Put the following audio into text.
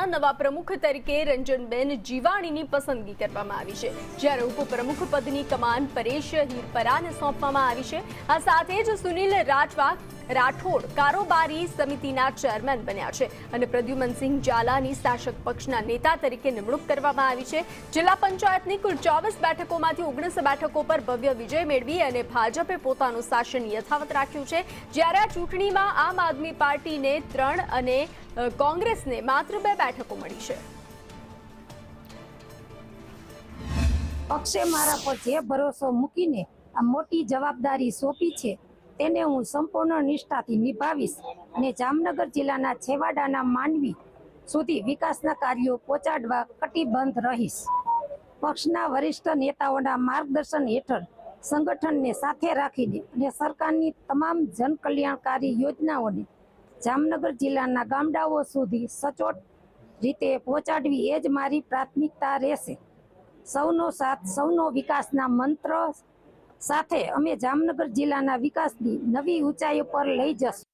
જિલ્લાના નવા પ્રમુખ તરીકે રંજનબેન જીવાણીની પસંદગી કરવામાં આવી છે, જ્યારે ઉપપ્રમુખ પદની કમાન પરેશ હિરપરાને સોંપવામાં આવી છે। આ સાથે જ સુનિલ રાઠોડ કારોબારી સમિતિના ચેરમેન બન્યા છે અને પ્રદ્યુમનસિંહ ઝાલાની શાસક પક્ષના નેતા તરીકે નિમણૂક કરવામાં આવી છે। જિલ્લા પંચાયતની કુલ 24 બેઠકોમાંથી 19 બેઠકો પર ભવ્ય વિજય મેળવી અને ભાજપે પોતાનું શાસન યથાવત રાખ્યું છે, જ્યારે આ ચૂંટણીમાં આમ આદમી પાર્ટીને 3 અને કોંગ્રેસને માત્ર 2 બેઠકો મળી છે। પક્ષે મારા પર જે ભરોસો મૂકીને આ મોટી જવાબદારી સોંપી છે તેને હું સંપૂર્ણ નિષ્ઠાથી નિભાવીશ અને જામનગર જિલ્લાના છેવાડાના માનવી સુધી વિકાસના કાર્યો પહોંચાડવા કટિબદ્ધ રહીશ। પક્ષના વરિષ્ઠ નેતાઓના માર્ગદર્શન હેઠળ સંગઠનને સાથે રાખીને અને સરકારની તમામ જનકલ્યાણકારી યોજનાઓને જામનગર જિલ્લાના ગામડાઓ સુધી સચોટ રીતે પહોંચાડવી એ જ મારી પ્રાથમિકતા રહેશે। સૌનો સાથ સૌનો વિકાસના મંત્ર સાથે અમે જામનગર જિલ્લાના વિકાસની નવી ઊંચાઈઓ પર લઈ જશું।